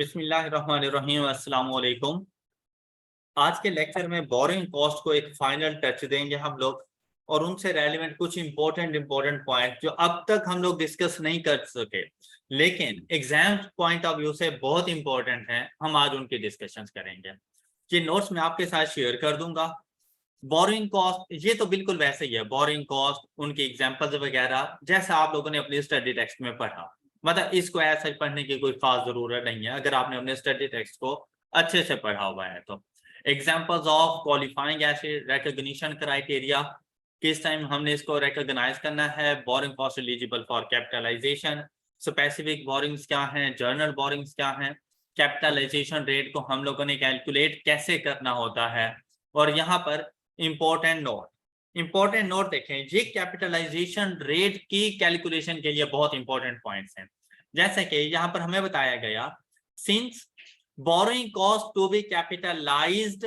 बिस्मिल्लाहिर्रहमानिर्रहीम, अस्सलाम वालेकुम। आज के लेक्चर में बोरिंग कॉस्ट को एक फाइनल टच देंगे हम लोग और उनसे रेलिवेंट कुछ इंपॉर्टेंट पॉइंट जो अब तक हम लोग डिस्कस नहीं कर सके लेकिन एग्जाम पॉइंट ऑफ व्यू से बहुत इंपॉर्टेंट है, हम आज उनकी डिस्कशन करेंगे। ये नोट्स मैं आपके साथ शेयर कर दूंगा। बोरिंग कॉस्ट ये तो बिल्कुल वैसे ही है, बोरिंग कॉस्ट उनकी एग्जांपल्स वगैरह जैसा आप लोगों ने अपनी स्टडी टेक्स्ट में पढ़ा, मतलब इसको ऐसा पढ़ने की कोई खास जरूरत नहीं है अगर आपने अपने स्टडी टेक्स्ट को अच्छे से पढ़ा हुआ है तो। Examples of qualifying asset recognition criteria, किस टाइम हमने इसको रिकॉग्नाइज करना है। Borrowing cost eligible for capitalization, specific borrowings क्या हैं, जर्नल बोरिंग्स क्या हैं, कैपिटलाइजेशन रेट को हम लोगों ने कैलकुलेट कैसे करना होता है। और यहाँ पर इंपॉर्टेंट नोट देखें, ये कैपिटलाइजेशन रेट की कैलकुलेशन के लिए बहुत इंपॉर्टेंट पॉइंट्स हैं। जैसे कि यहाँ पर हमें बताया गया, since borrowing cost to be capitalized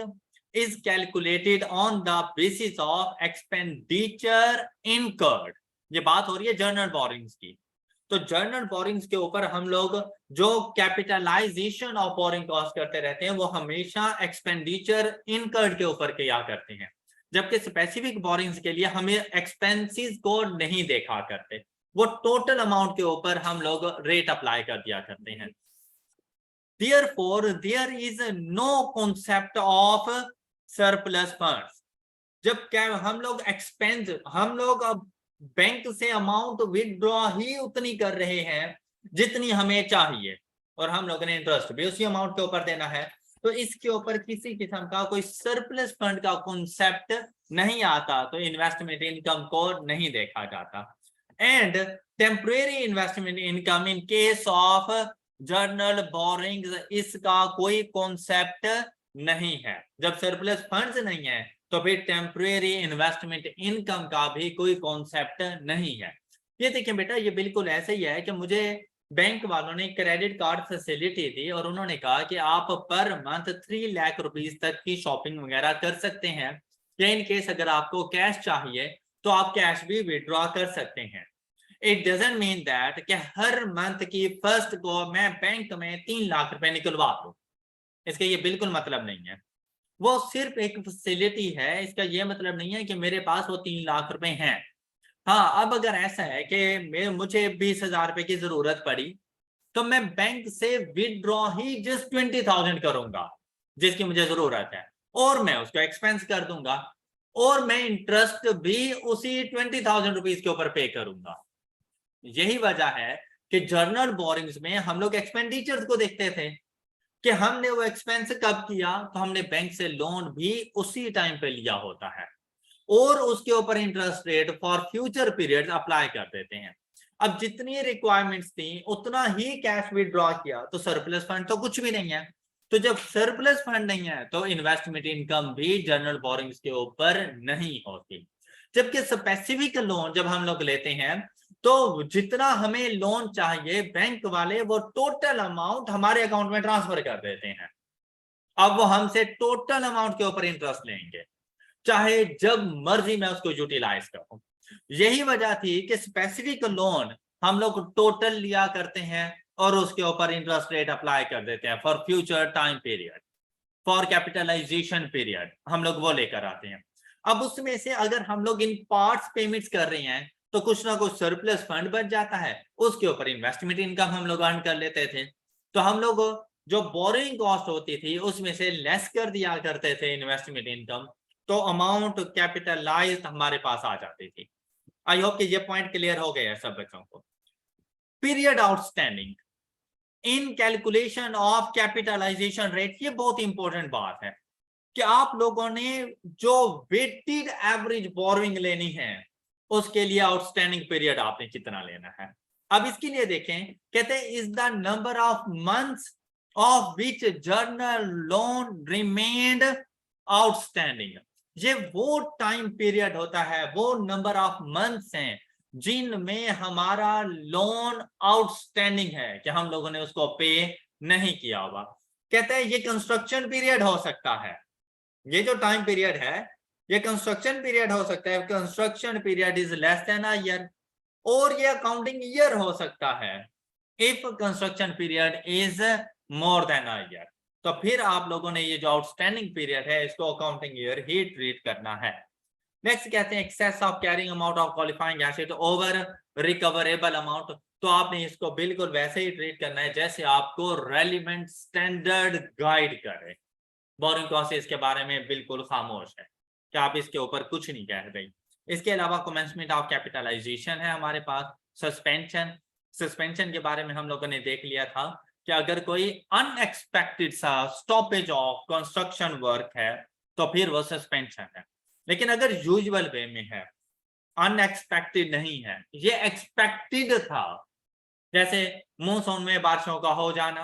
is calculated on the basis of expenditure incurred. ये बात हो रही है जर्नल बोरिंग्स की। तो जर्नल बोरिंग्स के ऊपर हम लोग जो कैपिटलाइजेशन ऑफ बोरिंग कॉस्ट करते रहते हैं वो हमेशा एक्सपेंडिचर इनकर्ड के ऊपर किया करते हैं, जबकि स्पेसिफिक बोरिंग्स के लिए हमें एक्सपेंसेस को नहीं देखा करते, वो टोटल अमाउंट के ऊपर हम लोग रेट अप्लाई कर दिया करते हैं। Therefore, there is no concept of surplus funds। जब क्या हम लोग हम लोग अब बैंक से अमाउंट विदड्रॉ ही उतनी कर रहे हैं जितनी हमें चाहिए और हम लोगों ने इंटरेस्ट भी उसी अमाउंट के ऊपर देना है, तो इसके ऊपर किसी किस्म का कोई सरप्लस फंड का कॉन्सेप्ट नहीं आता, तो इन्वेस्टमेंट इनकम को नहीं देखा जाता। And temporary investment income in case of journal borings, इसका कोई कॉन्सेप्ट नहीं है। जब सरप्लस फंड्स नहीं है तो फिर टेम्परेरी इन्वेस्टमेंट इनकम का भी कोई कॉन्सेप्ट नहीं है। ये देखिए बेटा, ये बिल्कुल ऐसे ही है कि मुझे बैंक वालों ने क्रेडिट कार्ड फैसिलिटी दी और उन्होंने कहा कि आप पर मंथ 3 लाख रुपीस तक की शॉपिंग वगैरह कर सकते हैं, या इन केस अगर आपको कैश चाहिए तो आप कैश भी विड्रॉ कर सकते हैं। इट डजंट मीन दैट कि हर मंथ की फर्स्ट को मैं बैंक में 3 लाख रुपए निकलवा दूं, इसका ये बिल्कुल मतलब नहीं है। वो सिर्फ एक फैसिलिटी है, इसका ये मतलब नहीं है कि मेरे पास वो 3 लाख रुपए हैं। हाँ, अब अगर ऐसा है कि मुझे 20,000 रुपए की जरूरत पड़ी तो मैं बैंक से विदड्रॉ ही जस्ट 20,000 करूंगा जिसकी मुझे जरूरत है, और मैं उसको एक्सपेंस कर दूंगा और मैं इंटरेस्ट भी उसी 20,000 रुपीज के ऊपर पे करूंगा। यही वजह है कि जर्नल बोरिंग्स में हम लोग एक्सपेंडिचर्स को देखते थे कि हमने वो एक्सपेंस कब किया, तो हमने बैंक से लोन भी उसी टाइम पे लिया होता है और उसके ऊपर interest rate for future period apply कर देते हैं। अब जितनी रिक्वायरमेंट्स थी उतना ही कैश विड्रॉ किया, तो सरप्लस फंड तो कुछ भी नहीं है। तो जब सरप्लस फंड नहीं है तो इन्वेस्टमेंट इनकम भी जर्नल बोरिंग्स के ऊपर नहीं होती। जबकि स्पेसिफिक लोन जब हम लोग लेते हैं तो जितना हमें लोन चाहिए बैंक वाले वो टोटल अमाउंट हमारे अकाउंट में ट्रांसफर कर देते हैं। अब वो हमसे टोटल अमाउंट के ऊपर इंटरेस्ट लेंगे, चाहे जब मर्जी मैं उसको यूटिलाइज करूं। यही वजह थी कि स्पेसिफिक लोन हम लोग टोटल लिया करते हैं और उसके ऊपर इंटरेस्ट रेट अप्लाई कर देते हैं for future time period, for capitalization period हम लोग वो लेकर आते हैं। अब उसमें से अगर हम लोग इन पार्ट्स पेमेंट्स कर रहे हैं तो कुछ ना कुछ सरप्लस फंड बच जाता है, उसके ऊपर इन्वेस्टमेंट इनकम हम लोग अर्न कर लेते थे। तो हम लोग जो बोरिंग कॉस्ट होती थी उसमें से लेस कर दिया करते थे इन्वेस्टमेंट इनकम, तो अमाउंट कैपिटलाइज्ड हमारे पास आ जाती थी। आई होप कि ये पॉइंट क्लियर हो गया है सब बच्चों को। Period outstanding in calculation of capitalization rate, ये बहुत इंपॉर्टेंट बात है कि आप लोगों ने जो वेटेड एवरेज बोरोइंग लेनी है उसके लिए आउटस्टैंडिंग पीरियड आपने कितना लेना है। अब इसके लिए देखें, कहते हैं is the number of months of which journal loan remained outstanding. ये वो टाइम पीरियड होता है, वो नंबर ऑफ मंथ्स हैं जिनमें हमारा लोन आउटस्टैंडिंग है कि हम लोगों ने उसको पे नहीं किया हुआ। कहते हैं ये कंस्ट्रक्शन पीरियड हो सकता है, ये जो टाइम पीरियड है ये कंस्ट्रक्शन पीरियड हो सकता है, construction period is less than a year, और ये अकाउंटिंग ईयर हो सकता है if construction period is more than a year, तो फिर आप लोगों ने ये जो आउटस्टैंडिंग पीरियड है इसको अकाउंटिंग ईयर ही ट्रीट करना है। नेक्स्ट कहते हैं excess of carrying amount of qualifying asset over recoverable amount, तो आपने इसको बिल्कुल वैसे ही ट्रीट करना है जैसे आपको रेलिवेंट स्टैंडर्ड गाइड करे। बोरिंग कॉस्ट इसके बारे में बिल्कुल खामोश है कि आप इसके ऊपर कुछ नहीं कह रहे। इसके अलावा कमेंसमेंट ऑफ कैपिटलाइजेशन है हमारे पास। सस्पेंशन के बारे में हम लोगों ने देख लिया था कि अगर कोई अनएक्सपेक्टेड सा स्टॉपेज ऑफ कंस्ट्रक्शन वर्क है तो फिर वो सस्पेंशन है, लेकिन अगर यूजुअल वे में है, अनएक्सपेक्टेड नहीं है, ये एक्सपेक्टेड था, जैसे मॉनसून में बारिशों का हो जाना,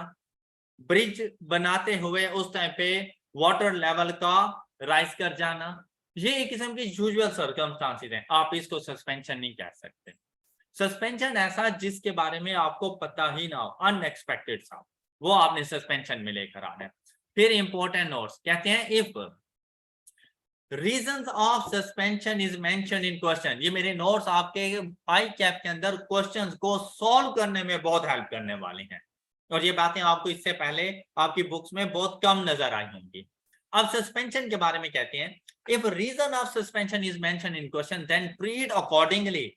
ब्रिज बनाते हुए उस टाइम पे वाटर लेवल का राइज कर जाना, ये एक किस्म की यूजुअल सर्कमस्टांसेस हैं, आप इसको सस्पेंशन नहीं कह सकते। सस्पेंशन ऐसा जिसके बारे में आपको पता ही ना हो, अनएक्सपेक्टेड सा, वो आपने सस्पेंशन में लेकर आना है। फिर इंपॉर्टेंट नोट्स कहते हैं if reasons of suspension is mention in question, ये मेरे नोट्स आपके आई कैप के अंदर क्वेश्चंस को सॉल्व करने में बहुत हेल्प करने वाले हैं, और ये बातें आपको इससे पहले आपकी बुक्स में बहुत कम नजर आई होंगी। अब सस्पेंशन के बारे में कहते हैं if reason of suspension is mention in question then treat accordingly,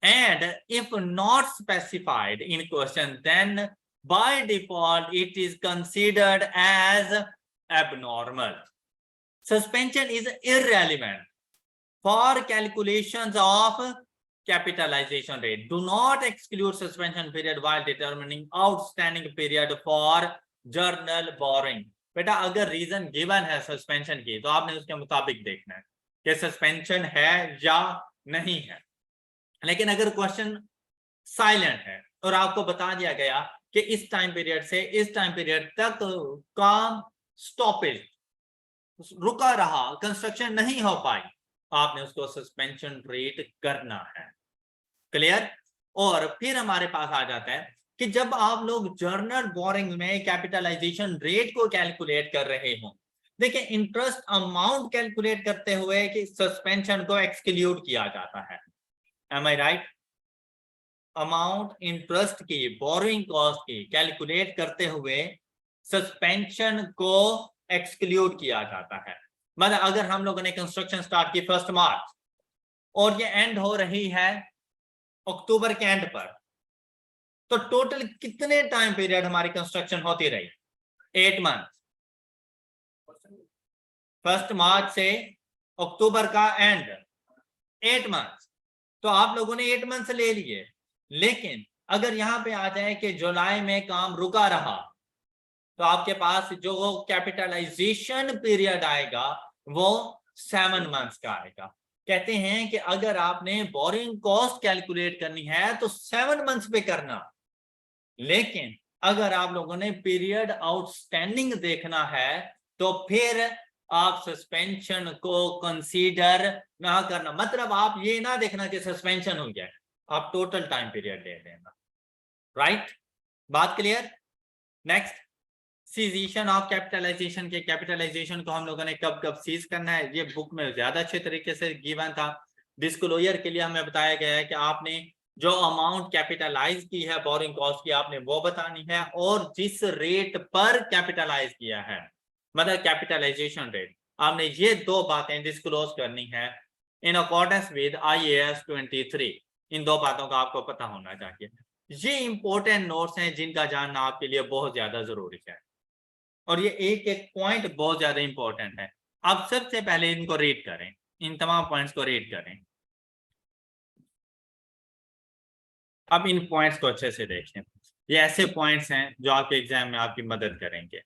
and if not specified in question then by default it is considered as abnormal. Suspension is irrelevant for calculations of capitalization rate. Do not exclude suspension period while determining outstanding period for journal borrowing. बेटा अगर reason given है suspension की तो आपने उसके मुताबिक देखना है कि सस्पेंशन है या नहीं है। लेकिन अगर क्वेश्चन साइलेंट है और आपको बता दिया गया कि इस टाइम पीरियड से इस टाइम पीरियड तक काम स्टॉपेज रुका रहा, कंस्ट्रक्शन नहीं हो पाई, आपने उसको सस्पेंशन रेट करना है। क्लियर? और फिर हमारे पास आ जाता है कि जब आप लोग जर्नल बोरिंग में कैपिटलाइजेशन रेट को कैलकुलेट कर रहे हो, देखिए इंटरेस्ट अमाउंट कैलकुलेट करते हुए कि सस्पेंशन को एक्सक्लूड किया जाता है। Am I right? Amount interest की, बोरोइंग कॉस्ट की कैलकुलेट करते हुए सस्पेंशन को एक्सक्लूड किया जाता है। मतलब अगर हम लोगों ने कंस्ट्रक्शन स्टार्ट की 1 मार्च और ये एंड हो रही है अक्टूबर के एंड पर, तो टोटल कितने टाइम पीरियड हमारी कंस्ट्रक्शन होती रही? 8 मंथ। 1 मार्च से अक्टूबर का एंड 8 मंथ, तो आप लोगों ने 8 मंथ ले लिए। लेकिन अगर यहां पे आ जाए कि जुलाई में काम रुका रहा तो आपके पास जो कैपिटलाइजेशन पीरियड आएगा वो 7 मंथ्स का आएगा। कहते हैं कि अगर आपने बोरिंग कॉस्ट कैलकुलेट करनी है तो 7 मंथ्स पे करना, लेकिन अगर आप लोगों ने पीरियड आउटस्टैंडिंग देखना है तो फिर आप सस्पेंशन को कंसीडर ना करना। मतलब आप ये ना देखना कि सस्पेंशन हो गया, आप टोटल टाइम पीरियड ले लेना। राइट? बात clear? Next, cessation of capitalization के कैपिटलाइजेशन को हम लोगों ने कब कब सीज करना है, ये बुक में ज्यादा अच्छे तरीके से गिवन था। डिस्क्लोजर के लिए हमें बताया गया है कि आपने जो अमाउंट कैपिटलाइज की है बोरिंग कॉस्ट की आपने वो बतानी है, और जिस रेट पर कैपिटलाइज किया है मतलब कैपिटलाइजेशन रेट, आपने ये 2 बातें डिस्क्लोज करनी है इन अकॉर्डेंस विद IAS 23। इन 2 बातों का आपको पता होना चाहिए। ये इंपॉर्टेंट नोट्स हैं जिनका जानना आपके लिए बहुत ज्यादा जरूरी है, और ये एक एक पॉइंट बहुत ज्यादा इंपॉर्टेंट है। आप सबसे पहले इनको रीड करें, इन तमाम पॉइंट्स को रीड करें। अब इन पॉइंट्स को अच्छे से देखें, ये ऐसे पॉइंट्स हैं जो आपके एग्जाम में आपकी मदद करेंगे।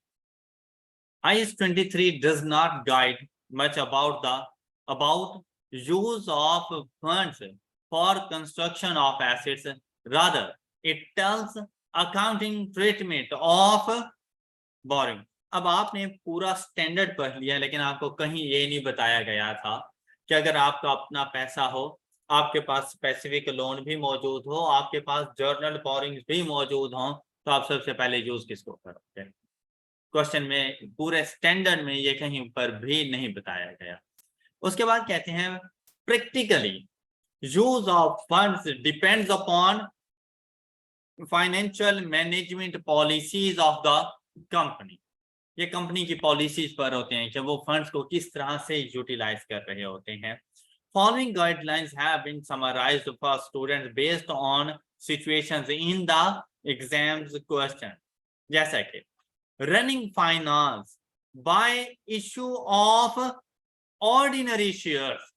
IAS 23 does not guide much about use of funds for construction of assets. Rather, it tells accounting treatment of borrowing. अब आपने पूरा स्टैंडर्ड पढ़ लिया, लेकिन आपको कहीं ये नहीं बताया गया था कि अगर आपका अपना पैसा हो, आपके पास स्पेसिफिक लोन भी मौजूद हो, आपके पास जर्नल बोरिंग्स भी मौजूद हो, तो आप सबसे पहले यूज किसको करोगे? क्वेश्चन में पूरे स्टैंडर्ड में ये कहीं पर भी नहीं बताया गया। उसके बाद कहते हैं practically use of funds depends upon financial management policies of the company, ये कंपनी की पॉलिसीज पर होते हैं कि वो फंड्स को किस तरह से यूटिलाइज कर रहे होते हैं। Following guidelines have been summarised for students based on situations in the exams question, जैसा कि running finance by issue of ordinary shares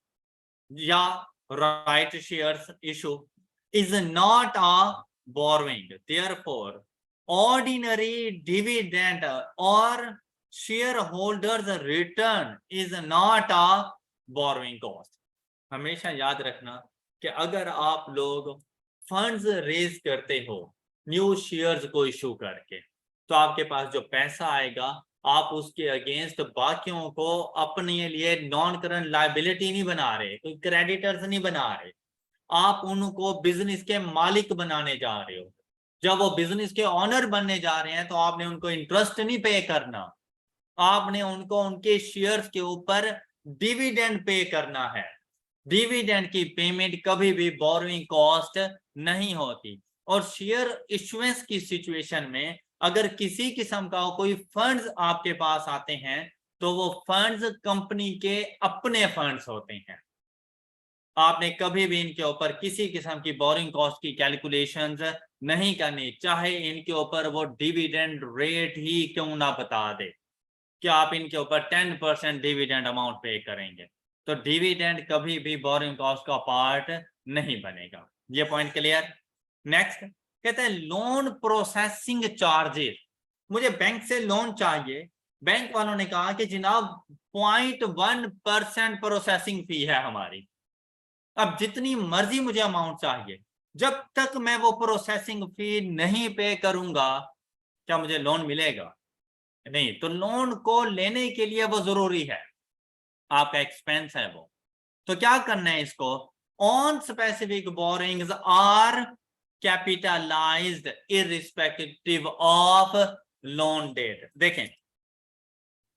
या right shares issue is not a borrowing. Therefore, ordinary dividend or shareholders return is not a borrowing cost. हमेशा याद रखना कि अगर आप लोग फंड्स रेज करते हो न्यू शेयर्स को इशू करके, तो आपके पास जो पैसा आएगा आप उसके अगेंस्ट बाकियों को अपने लिए नॉन करंट लायबिलिटी नहीं बना रहे, कोई क्रेडिटर्स नहीं बना रहे, आप उनको बिजनेस के मालिक बनाने जा रहे हो। जब वो बिजनेस के ऑनर बनने जा रहे हैं तो आपने उनको इंटरेस्ट नहीं पे करना, आपने उनको उनके शेयर्स के ऊपर डिविडेंड पे करना है। डिविडेंड की पेमेंट कभी भी बोरोइंग कॉस्ट नहीं होती। और शेयर इशुएंस की सिचुएशन में अगर किसी किस्म का कोई फंड्स आपके पास आते हैं तो वो फंड्स कंपनी के अपने फंड्स होते हैं। आपने कभी भी इनके ऊपर किसी किस्म की बोरिंग कॉस्ट की कैलकुलेशंस नहीं करनी, चाहे इनके ऊपर वो डिविडेंड रेट ही क्यों ना बता दे कि आप इनके ऊपर 10% डिविडेंड अमाउंट पे करेंगे, तो डिविडेंड कभी भी बोरिंग कॉस्ट का पार्ट नहीं बनेगा। ये पॉइंट क्लियर। नेक्स्ट कहते हैं लोन प्रोसेसिंग चार्जेस। मुझे बैंक से लोन चाहिए, बैंक वालों ने कहा कि जनाब 0.1% प्रोसेसिंग फी है हमारी, अब जितनी मर्जी मुझे अमाउंट चाहिए, जब तक मैं वो प्रोसेसिंग फी नहीं पे करूंगा क्या मुझे लोन मिलेगा? नहीं। तो लोन को लेने के लिए वो जरूरी है, आपका एक्सपेंस है वो। तो क्या करना है इसको, on specific borrowings are capitalized irrespective of loan date. देखें,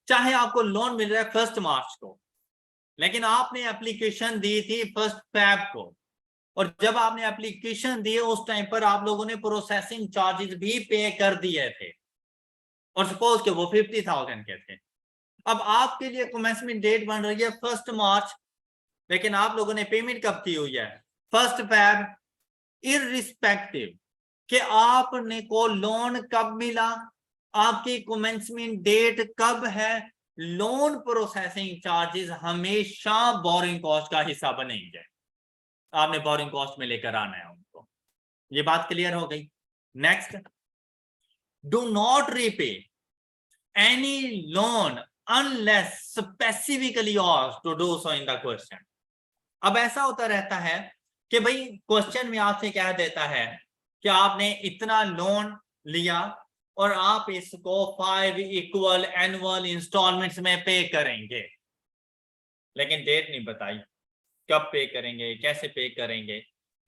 चाहे आपको लोन मिल रहा है 1 मार्च को, लेकिन आपने एप्लीकेशन दी थी 1 फरवरी को, और जब आपने एप्लीकेशन दी उस टाइम पर आप लोगों ने प्रोसेसिंग चार्जेस भी पे कर दिए थे, और सपोज के वो 50,000 के थे। अब आपके लिए कमेंसमेंट डेट बन रही है 1 मार्च, लेकिन आप लोगों ने पेमेंट कब की हुई है 1 फरवरी। इररिस्पेक्टिव कि आपने को लोन कब मिला, आपकी कमेंसमेंट डेट कब है, लोन प्रोसेसिंग चार्जेस हमेशा बोरिंग कॉस्ट का हिस्सा बनेंगे। आपने बोरिंग कॉस्ट में लेकर आना है उनको। ये बात क्लियर हो गई। Next, do not repay any loan unless specifically asked to do so in the question. अब ऐसा होता रहता है कि भाई क्वेश्चन में आपसे कह देता है कि आपने इतना लोन लिया और आप इसको 5 इक्वल एनुअल इंस्टॉलमेंट्स में पे करेंगे, लेकिन डेट नहीं बताई कब पे करेंगे, कैसे पे करेंगे।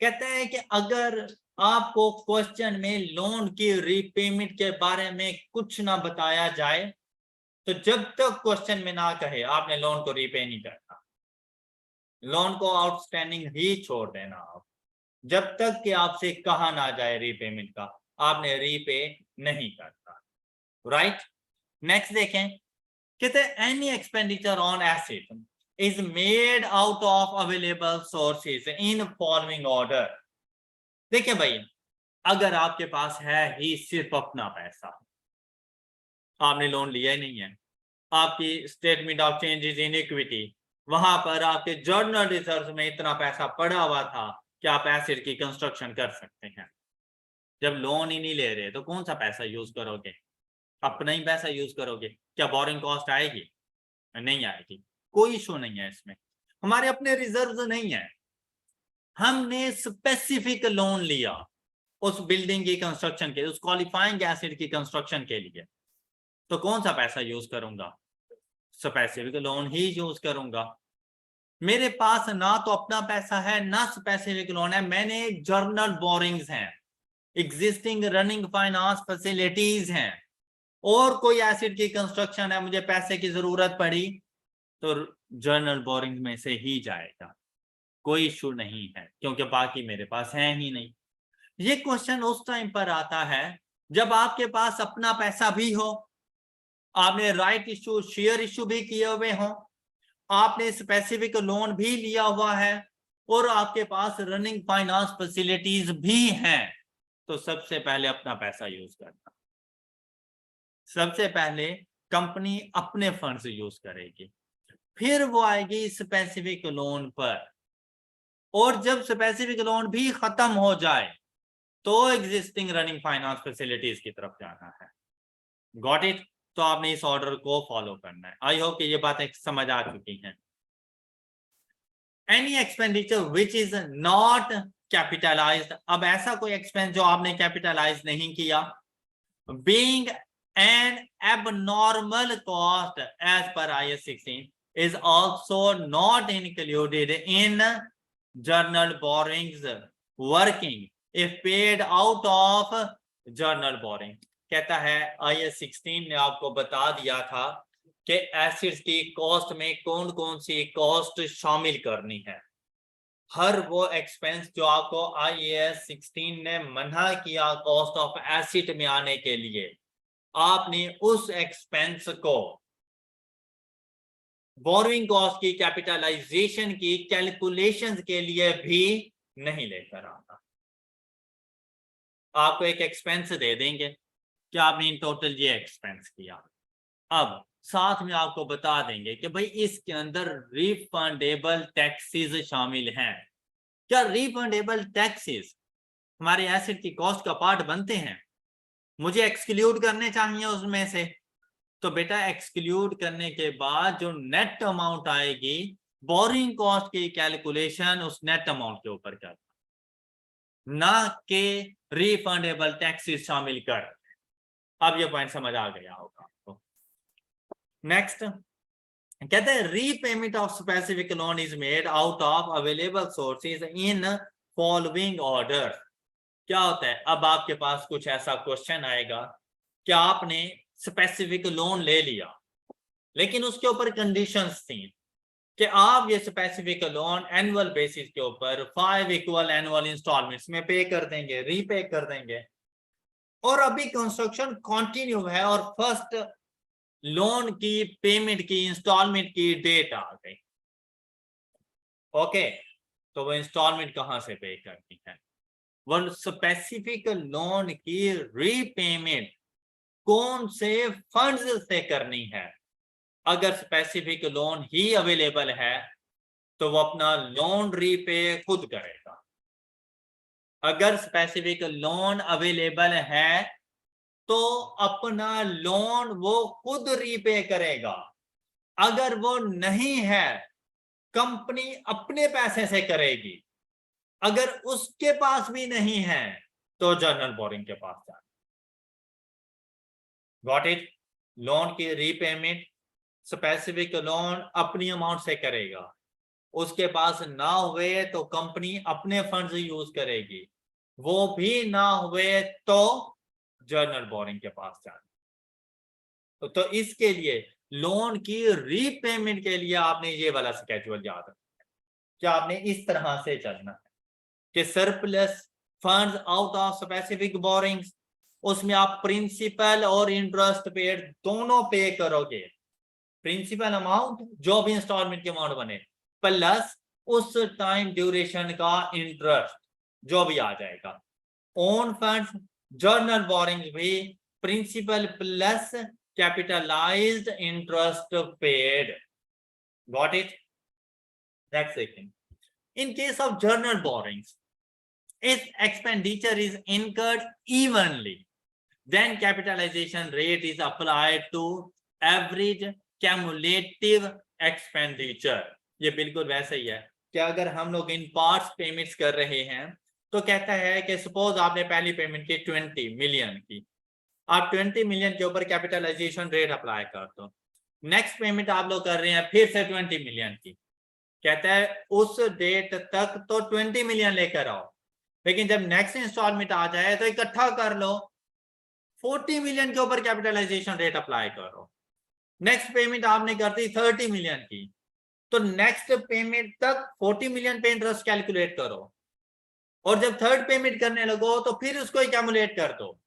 कहते हैं कि अगर आपको क्वेश्चन में लोन की रीपेमेंट के बारे में कुछ ना बताया जाए तो जब तक क्वेश्चन में ना कहे आपने लोन को रीपे नहीं करना, लोन को आउटस्टैंडिंग ही छोड़ देना। आप जब तक कि आपसे कहा ना जाए रीपेमेंट का, आपने रीपे नहीं करता। राइट। नेक्स्ट देखें, कहते हैं any expenditure on asset is made out of available sources in following order. देखिए भाई, अगर आपके पास है ही सिर्फ अपना पैसा, आपने लोन लिया ही नहीं है, आपकी statement of changes in equity, वहां पर आपके जर्नल रिजर्व में इतना पैसा पड़ा हुआ था कि आप एसेट की कंस्ट्रक्शन कर सकते हैं। जब लोन ही नहीं ले रहे तो कौन सा पैसा यूज करोगे, अपना ही पैसा यूज करोगे। क्या बोरिंग कॉस्ट आएगी? नहीं आएगी, कोई इशू नहीं है इसमें। हमारे अपने रिजर्व नहीं है, हमने स्पेसिफिक लोन लिया उस बिल्डिंग की कंस्ट्रक्शन के, उस क्वालिफाइंग एसेट की कंस्ट्रक्शन के लिए, तो कौन सा पैसा यूज करूंगा, स्पेसिफिक लोन ही यूज करूंगा। मेरे पास ना तो अपना पैसा है ना स्पेसिफिक लोन है, मैंने जर्नल बोरिंग्स हैं, एग्जिस्टिंग रनिंग फाइनेंस फैसिलिटीज हैं, और कोई एसेट की कंस्ट्रक्शन है, मुझे पैसे की जरूरत पड़ी तो जर्नल बोरिंग में से ही जाएगा, कोई इशू नहीं है, क्योंकि बाकी मेरे पास है ही नहीं। ये क्वेश्चन उस टाइम पर आता है जब आपके पास अपना पैसा भी हो, आपने राइट इश्यू, शेयर इश्यू भी किए हुए हो, आपने स्पेसिफिक लोन भी लिया हुआ है और आपके पास रनिंग फाइनेंस फैसिलिटीज भी हैं। तो सबसे पहले अपना पैसा यूज करना, सबसे पहले कंपनी अपने फंड्स यूज करेगी, फिर वो आएगी स्पेसिफिक लोन पर, और जब स्पेसिफिक लोन भी खत्म हो जाए तो एग्जिस्टिंग रनिंग फाइनेंस फैसिलिटीज की तरफ जाना है। Got it? तो आपने इस ऑर्डर को फॉलो करना है। आई होप कि ये बातें समझ आ चुकी हैं। Any expenditure which is not capitalized, अब ऐसा कोई एक्सपेंस जो आपने कैपिटलाइज नहीं किया, being an abnormal cost as per IAS 16 is also not included in journal borrowings working if paid out of journal borrowing। कहता है IAS 16 ने आपको बता दिया था कि एसिड्स की कॉस्ट में कौन कौन सी कॉस्ट शामिल करनी है। हर वो एक्सपेंस जो आपको IAS 16 ने मना किया कॉस्ट ऑफ एसिड में आने के लिए, आपने उस एक्सपेंस को बोरोइंग कॉस्ट की, कैपिटलाइजेशन की कैलकुलेशंस के लिए भी नहीं लेकर आता। आपको एक एक्सपेंस दे देंगे कि आपने इन टोटल ये एक्सपेंस किया, अब साथ में आपको बता देंगे कि भाई इसके अंदर रिफंडेबल टैक्सेस शामिल हैं। क्या रिफंडेबल टैक्सेस हमारे एसेट की कॉस्ट का पार्ट बनते हैं? मुझे एक्सक्लूड करने चाहिए उसमें से। तो बेटा एक्सक्लूड करने के बाद जो नेट अमाउंट आएगी, बोरिंग कॉस्ट की कैलकुलेशन उस नेट अमाउंट के ऊपर करना, ना कि रिफंडेबल टैक्सेस शामिल कर। अब ये पॉइंट समझ आ गया होगा आपको। नेक्स्ट कहते हैं repayment of specific loan is made out of available sources in following order. क्या होता है, अब आपके पास कुछ ऐसा क्वेश्चन आएगा कि आपने स्पेसिफिक लोन ले लिया, लेकिन उसके ऊपर कंडीशंस थी कि आप ये स्पेसिफिक लोन एनुअल बेसिस के ऊपर 5 इक्वल एनुअल इंस्टॉलमेंट्स में पे कर देंगे, रीपे कर देंगे, और अभी कंस्ट्रक्शन कंटिन्यू है और फर्स्ट लोन की पेमेंट की, इंस्टॉलमेंट की डेट आ गई। ओके, तो वो इंस्टॉलमेंट कहां से पे करनी है? वो स्पेसिफिक लोन की रीपेमेंट कौन से फंड्स से करनी है? अगर स्पेसिफिक लोन ही अवेलेबल है तो वो अपना लोन रीपे खुद करेगा। अगर स्पेसिफिक लोन अवेलेबल है तो अपना लोन वो खुद रीपे करेगा। अगर वो नहीं है, कंपनी अपने पैसे से करेगी। अगर उसके पास भी नहीं है तो जर्नल बोरिंग के पास जाए। Got it? लोन की रीपेमेंट स्पेसिफिक लोन अपनी अमाउंट से करेगा, उसके पास ना हुए तो कंपनी अपने फंड्स यूज करेगी, वो भी ना हुए तो जर्नल बोरिंग के पास जाना। तो इसके लिए लोन की रीपेमेंट के लिए आपने ये वाला स्केड्यूल याद रखना है कि आपने इस तरह से चलना है कि surplus funds out of specific borings, उसमें आप प्रिंसिपल और इंटरेस्ट पेड दोनों पे करोगे। प्रिंसिपल अमाउंट जो भी इंस्टॉलमेंट के अमाउंट बने, प्लस उस टाइम ड्यूरेशन का इंटरेस्ट जो भी आ जाएगा। ओन फंड्स, जर्नल बोरिंग भी principal plus capitalized interest paid. Got it? Next second, in case of journal borrowings, if expenditure is incurred evenly, then capitalization rate is applied to average cumulative expenditure। ये बिल्कुल वैसे ही है कि अगर हम लोग इन parts payments कर रहे हैं तो कहता है कि सपोज आपने पहली पेमेंट की 20 मिलियन की, आप 20 मिलियन के ऊपर कैपिटलाइजेशन रेट अप्लाई कर दो। नेक्स्ट पेमेंट आप लोग कर रहे हैं फिर से 20 मिलियन की, कहता है उस डेट तक तो 20 मिलियन लेकर आओ, लेकिन जब नेक्स्ट इंस्टॉलमेंट आ जाए तो इकट्ठा कर लो, 40 मिलियन के ऊपर कैपिटलाइजेशन रेट अप्लाई करो। नेक्स्ट पेमेंट आपने कर दी 30 मिलियन की, तो नेक्स्ट पेमेंट तक 40 मिलियन पे इंटरेस्ट कैलकुलेट करो। और जब थर्ड पेमेंट करने लगो तो फिर उसको एक्यूमुलेट कर दो,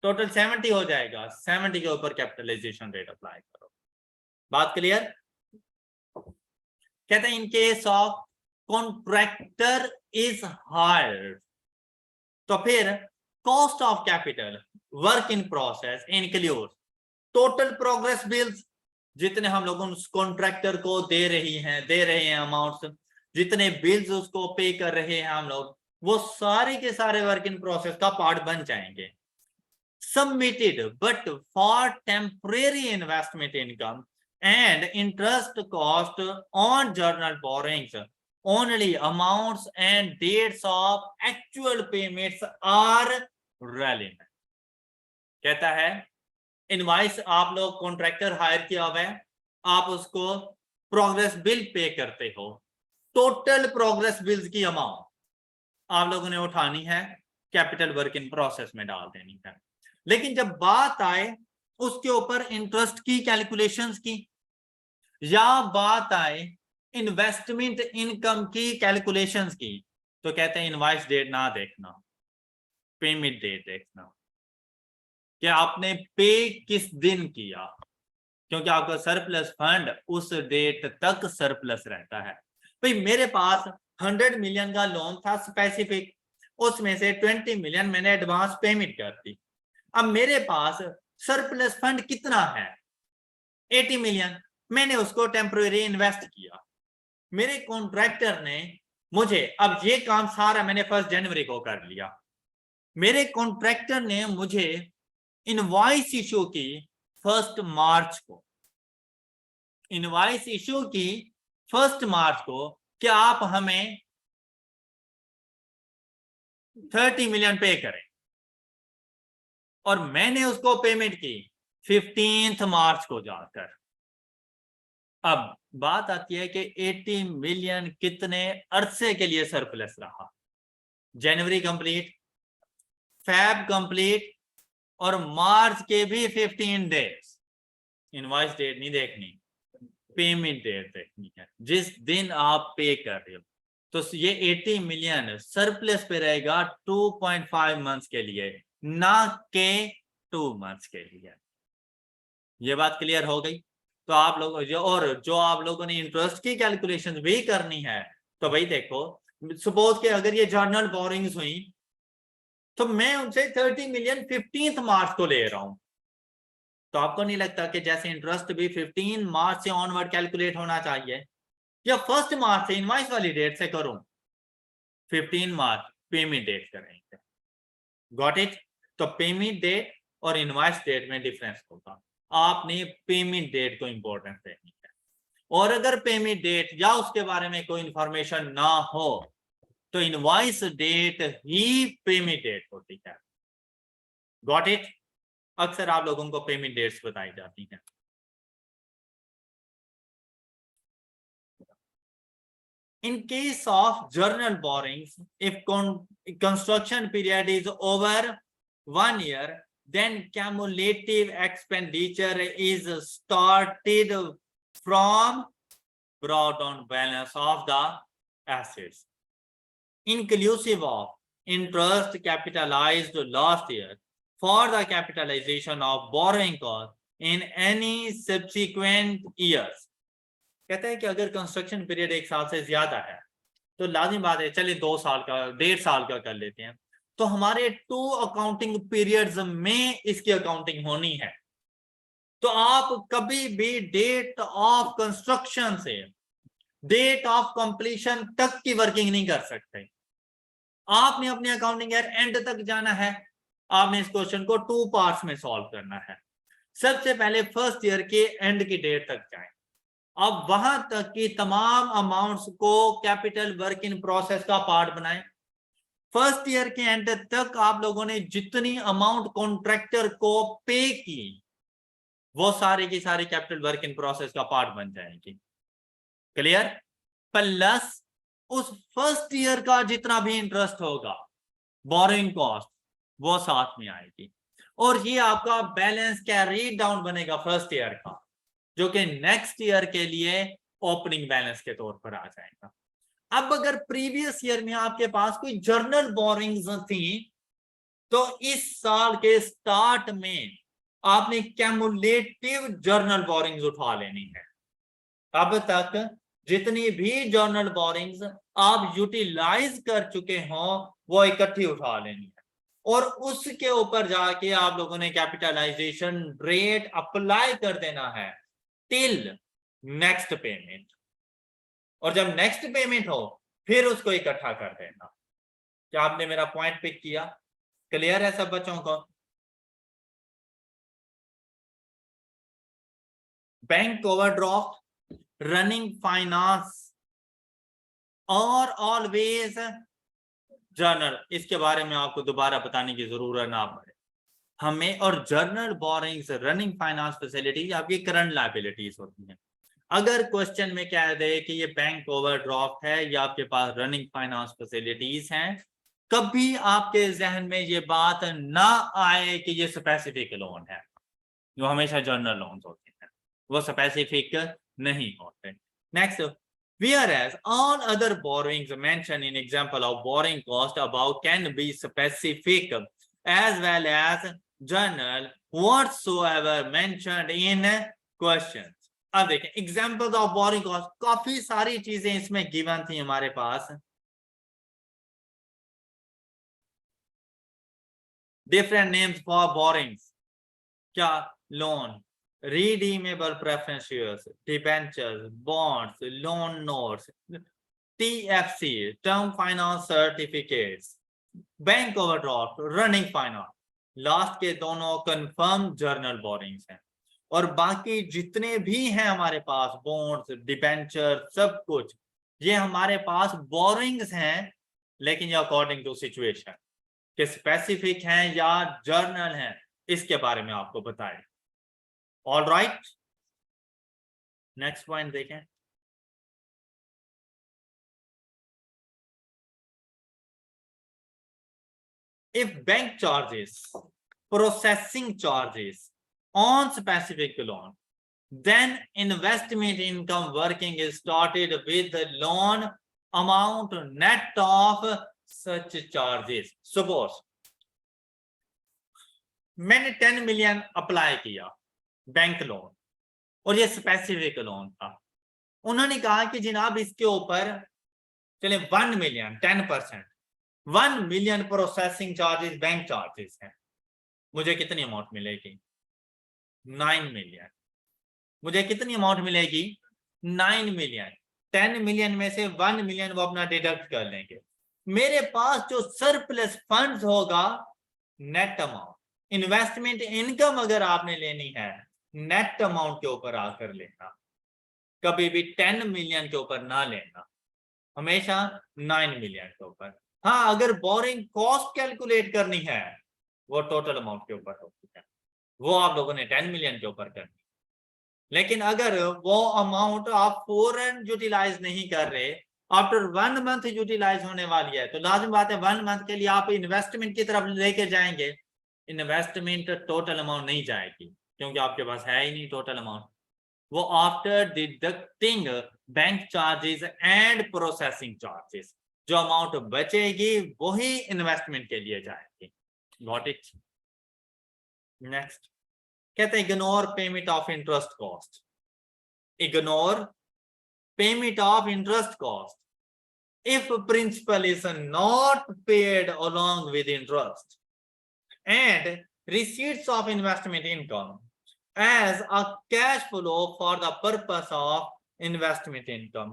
टोटल 70 हो जाएगा, 70 के ऊपर कैपिटलाइजेशन रेट अप्लाई करो। बात क्लियर? कहते हैं in case of contractor is hired, तो फिर cost of capital work in process include total progress bills, जितने हम लोग उस कॉन्ट्रैक्टर को दे रहे हैं अमाउंट्स, जितने बिल्स उसको पे कर रहे हैं हम लोग, वो सारे के सारे वर्क इन प्रोसेस का पार्ट बन जाएंगे। Submitted but for temporary investment income and interest cost on journal borrowings, only amounts and dates of actual payments are relevant। कहता है इनवाइस आप लोग कॉन्ट्रैक्टर हायर किया हुआ है, आप उसको प्रोग्रेस बिल पे करते हो, टोटल प्रोग्रेस बिल्स की अमाउंट आप लोगों ने उठानी है, कैपिटल वर्क इन प्रोसेस में डाल देनी है। लेकिन जब बात आए उसके ऊपर इंटरेस्ट की कैलकुलेशंस की, या बात आए इन्वेस्टमेंट इनकम की कैलकुलेशंस की, तो कहते हैं इनवाइस डेट ना देखना, पेमेंट डेट देखना, कि आपने पे किस दिन किया, क्योंकि आपका सरप्लस फंड उस डेट तक सरप्लस रहता है। भाई मेरे पास 100 मिलियन का लोन था स्पेसिफिक, उसमें से 20 मिलियन मैंने एडवांस पेमेंट कर दी, अब मेरे पास सरप्लस फंड कितना है 80 मिलियन, मैंने उसको टेम्परेरी इन्वेस्ट किया, मेरे कॉन्ट्रैक्टर ने मुझे, अब ये काम सारा मैंने 1 जनवरी को कर लिया, मेरे कॉन्ट्रैक्टर ने मुझे इनवॉइस इशू की 1 मार्च को, इनवॉइस इशू की 1 मार्च को, क्या आप हमें 30 मिलियन पे करें, और मैंने उसको पेमेंट की 15 मार्च को जाकर। अब बात आती है कि 80 मिलियन कितने अरसे के लिए सरप्लस रहा, जनवरी कंप्लीट, फेब कंप्लीट, और मार्च के भी 15 डेज। इनवॉइस डेट नहीं देखनी, पेमेंट डेट देखनी है, जिस दिन आप पे कर रहे हो। तो ये 80 मिलियन सरप्लस पे रहेगा 2.5 मंथ्स के लिए, ना के 2 मंथ्स के लिए। ये बात क्लियर हो गई? तो आप लोग जो आप लोगों ने इंटरेस्ट की कैलकुलेशन भी करनी है, तो भाई देखो, सपोज के अगर ये जर्नल बोरिंग्स हुई, तो मैं उनसे 30 मिलियन 15 मार्च को ले रहा हूं, तो आपको नहीं लगता कि जैसे इंटरेस्ट भी 15 मार्च से ऑनवर्ड कैलकुलेट होना चाहिए, या 1 मार्च से इनवॉइस वाली डेट से करूं, 15 मार्च पेमेंट डेट करेंगे। Got it? तो पेमेंट डेट और इनवॉइस डेट में डिफरेंस होगा, आपने पेमेंट डेट को इंपॉर्टेंस देनी है, और अगर पेमेंट डेट या उसके बारे में कोई इंफॉर्मेशन ना हो तो इनवॉइस डेट ही पेमेंट डेट होती है। Got it? अक्सर आप लोगों को पेमेंट डेट्स बताई जाती हैं। In case of journal borrowings, if construction period is over 1 year, then cumulative expenditure is started from brought down balance of the assets, inclusive of interest capitalized last year for the capitalization of borrowing cost in any subsequent years। कहते हैं कि अगर construction period 1 साल से ज्यादा है तो लाजिम बात है, चलिए 2 साल का 1.5 साल का कर लेते हैं, तो हमारे 2 अकाउंटिंग पीरियड्स में इसकी अकाउंटिंग होनी है। तो आप कभी भी डेट ऑफ कंस्ट्रक्शन से डेट ऑफ कंप्लीशन तक की वर्किंग नहीं कर सकते। आपने अपनी अकाउंटिंग ईयर एंड तक जाना है, आपने इस क्वेश्चन को 2 पार्ट्स में सॉल्व करना है। सबसे पहले फर्स्ट ईयर के एंड की डेट तक जाएं, अब वहां तक की तमाम अमाउंट्स को कैपिटल वर्क इन प्रोसेस का पार्ट बनाएं। फर्स्ट ईयर के एंड तक आप लोगों ने जितनी अमाउंट कॉन्ट्रैक्टर को पे की वो सारे की सारी कैपिटल वर्क इन प्रोसेस का पार्ट बन जाएंगी। क्लियर? प्लस उस फर्स्ट ईयर का जितना भी इंटरेस्ट होगा, बोरिंग कॉस्ट, वो साथ में आएगी, और ये आपका बैलेंस कैरी डाउन बनेगा फर्स्ट ईयर का, जो कि नेक्स्ट ईयर के लिए ओपनिंग बैलेंस के तौर पर आ जाएगा। अब अगर प्रीवियस ईयर में आपके पास कोई जर्नल बोरिंग्स थी तो इस साल के स्टार्ट में आपने कैमुलेटिव जर्नल बोरिंग्स उठा लेनी है। अब तक जितनी भी जर्नल बोरिंग्स आप यूटिलाइज कर चुके हो वो इकट्ठी उठा लेनी है और उसके ऊपर जाके आप लोगों ने कैपिटलाइजेशन रेट अप्लाई कर देना है टिल नेक्स्ट पेमेंट, और जब नेक्स्ट पेमेंट हो फिर उसको इकट्ठा कर देना। क्या आपने मेरा पॉइंट पिक किया? क्लियर है सब बच्चों को? बैंक ओवरड्राफ्ट, रनिंग फाइनेंस और ऑलवेज जर्नल, इसके बारे में आपको दोबारा बताने की जरूरत ना पड़े हमें। और journal borings, running finance facilities आपकी करंट लायबिलिटीज होती हैं। अगर क्वेश्चन में कह दे कि ये बैंक ओवरड्राफ्ट है या आपके पास रनिंग फाइनेंस फैसिलिटीज हैं, कभी आपके जहन में ये बात ना आए कि ये स्पेसिफिक लोन है। जो हमेशा जर्नल लोन्स होते हैं वो स्पेसिफिक नहीं होते। Next, whereas all other borrowings mentioned in example of borrowing cost above can be specific as well as journal whatsoever mentioned in questions। अब देखें एग्जाम्पल्स ऑफ बोरिंग कॉस्ट, काफी सारी चीजें इसमें गिवन थी हमारे पास। डिफरेंट नेम्स फॉर बोरिंग्स, क्या? Loan, redeemable preference shares, debentures, bonds, loan notes, TFC, term finance certificates, bank overdraft, running finance. Last के दोनों कंफर्म जर्नल बोरिंग्स हैं और बाकी जितने भी हैं हमारे पास बॉन्ड्स, डिबेंचर, सब कुछ ये हमारे पास बोरिंग्स हैं, लेकिन ये अकॉर्डिंग टू सिचुएशन के स्पेसिफिक हैं या जर्नल हैं, इसके बारे में आपको बताएं। ऑल राइट, नेक्स्ट पॉइंट देखें। If bank charges processing charges on specific loan, then investment income working is started with the loan amount net of such charges। Suppose मैंने 10 मिलियन अप्लाई किया बैंक लोन और ये specific loan था। उन्होंने कहा कि जनाब इसके ऊपर चले 1 million 10%, 1 million processing charges bank charges हैं। मुझे कितनी अमाउंट मिलेगी? 9 मिलियन। मुझे कितनी अमाउंट मिलेगी? 9 मिलियन। 10 मिलियन में से 1 मिलियन वो अपना डिडक्ट कर लेंगे। मेरे पास जो सरप्लस फंड्स होगा नेट अमाउंट, इन्वेस्टमेंट इनकम अगर आपने लेनी है नेट अमाउंट के ऊपर आकर लेना, कभी भी 10 मिलियन के ऊपर ना लेना, हमेशा 9 मिलियन के ऊपर। हाँ, अगर बोरिंग कॉस्ट कैलकुलेट करनी है वो टोटल अमाउंट के ऊपर होती है, वो आप लोगों ने 10 मिलियन के ऊपर करनी। लेकिन अगर वो अमाउंट आप फौरन यूटिलाइज नहीं कर रहे, आफ्टर 1 मंथ यूटिलाइज होने वाली है, तो लाजिम बात है 1 मंथ के लिए आप इन्वेस्टमेंट की तरफ लेके जाएंगे, इन्वेस्टमेंट टोटल अमाउंट नहीं जाएगी क्योंकि आपके पास है ही नहीं टोटल अमाउंट। वो after deducting bank charges and processing charges जो अमाउंट बचेगी वही इन्वेस्टमेंट के लिए जाएगी। Got it? नेक्स्ट कहते हैं ignore payment of interest cost. Ignore payment of interest cost if principal is not paid along with interest and receipts of investment income as a cash flow for the purpose of investment income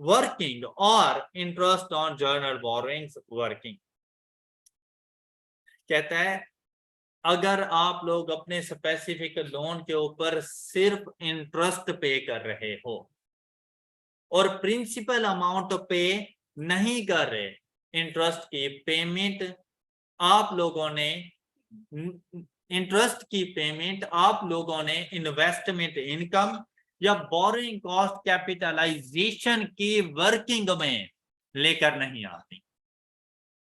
working or interest on journal borrowings working। कहता है अगर आप लोग अपने specific loan के ऊपर सिर्फ interest पे कर रहे हो और प्रिंसिपल अमाउंट पे नहीं कर रहे, इंटरेस्ट की पेमेंट आप लोगों ने इन्वेस्टमेंट इनकम या बोरिंग कॉस्ट कैपिटलाइजेशन की वर्किंग में लेकर नहीं आती।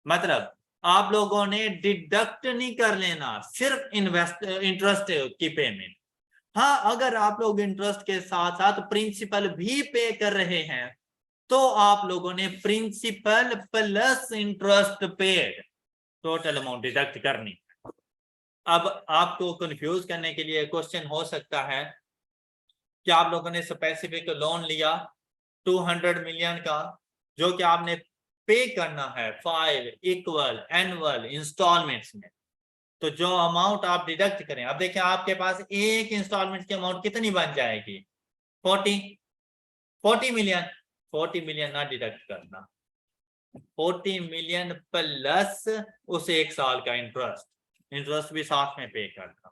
मतलब आप लोगों ने डिडक्ट नहीं कर लेना सिर्फ इंटरेस्ट की पेमेंट। हाँ, अगर आप लोग इंटरेस्ट के साथ साथ प्रिंसिपल भी पे कर रहे हैं तो आप लोगों ने principal plus interest paid total amount deduct करनी। अब आपको कंफ्यूज करने के लिए क्वेश्चन हो सकता है कि आप लोगों ने स्पेसिफिक लोन लिया 200 मिलियन का, जो कि आपने पे करना है 5 इक्वल एनुअल इंस्टॉलमेंट्स में। तो जो अमाउंट आप डिडक्ट करें, अब देखें आपके पास एक इंस्टॉलमेंट की अमाउंट कितनी बन जाएगी, 40 मिलियन। 40 मिलियन ना डिडक्ट करना, 40 मिलियन प्लस उस एक साल का इंटरेस्ट भी साथ में पे करना,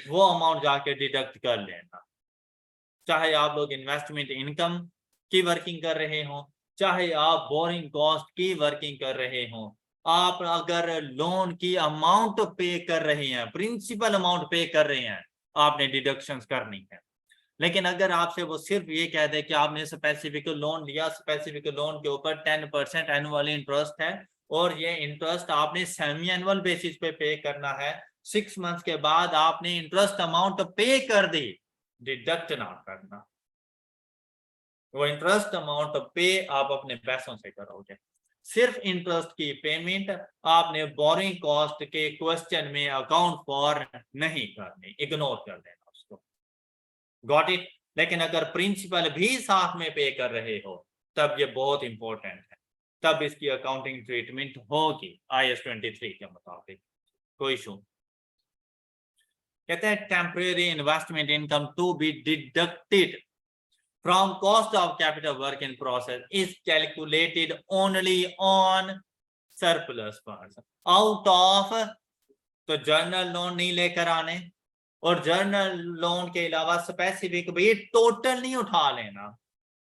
वो अमाउंट जाके डिडक्ट कर लेना। चाहे आप लोग इन्वेस्टमेंट इनकम की वर्किंग कर रहे हो, चाहे आप बोरिंग कॉस्ट की वर्किंग कर रहे हो, आप अगर लोन की अमाउंट पे कर रहे हैं, प्रिंसिपल अमाउंट पे कर रहे हैं, आपने डिडक्शंस करनी है। लेकिन अगर आपसे वो सिर्फ ये कह दे कि आपने स्पेसिफिक लोन लिया, स्पेसिफिक लोन के ऊपर 10% एनुअल इंटरेस्ट है और ये इंटरेस्ट आपने सेमी एनुअल बेसिस पे करना है, 6 मंथ्स के बाद आपने इंटरेस्ट अमाउंट पे कर दी, डिडक्ट ना करना। वो इंटरेस्ट अमाउंट पे आप अपने पैसों से करोगे। सिर्फ इंटरेस्ट की पेमेंट आपने बोरिंग कॉस्ट के क्वेश्चन में अकाउंट फॉर नहीं करनी, इग्नोर कर देना उसको। Got it? लेकिन अगर प्रिंसिपल भी साथ में पे कर रहे हो तब ये बहुत इंपॉर्टेंट है, तब इसकी अकाउंटिंग ट्रीटमेंट होगी IAS 23 के मुताबिक। कोई इशू? कहते हैं temporary investment income to be deducted from cost of capital work in process is calculated only on surplus funds out of, तो जर्नल लोन नहीं लेकर आने, और जर्नल लोन के अलावा स्पेसिफिक भी टोटल नहीं उठा लेना,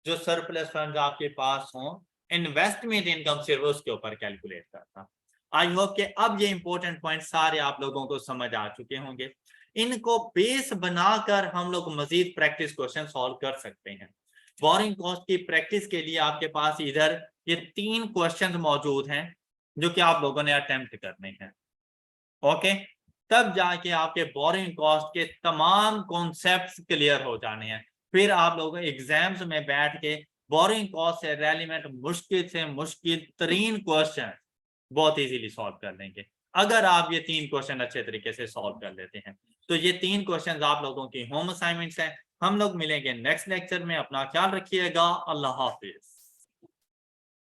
जो सरप्लस फंड आपके पास हो, इन्वेस्टमेंट इनकम सिर्फ उसके ऊपर कैलकुलेट करना। आई होप कि अब ये इंपॉर्टेंट पॉइंट सारे आप लोगों को समझ आ चुके होंगे। इनको बेस बनाकर हम लोग मजीद प्रैक्टिस क्वेश्चन सॉल्व कर सकते हैं। बोरिंग कॉस्ट की प्रैक्टिस के लिए आपके पास इधर ये 3 क्वेश्चन मौजूद हैं जो कि आप लोगों ने अटेम्प्ट करने हैं। ओके, तब जाके आपके बोरिंग कॉस्ट के तमाम कॉन्सेप्ट्स क्लियर हो जाने हैं। फिर आप लोग एग्जाम्स में बैठ के बोरिंग कॉस्ट से रेलिवेंट मुश्किल से मुश्किल तरीन क्वेश्चन बहुत इजीली सॉल्व कर लेंगे अगर आप ये 3 क्वेश्चन अच्छे तरीके से सॉल्व कर लेते हैं। तो ये 3 क्वेश्चन आप लोगों की होम असाइनमेंट्स हैं। हम लोग मिलेंगे नेक्स्ट लेक्चर में। अपना ख्याल रखिएगा। अल्लाह हाफिज।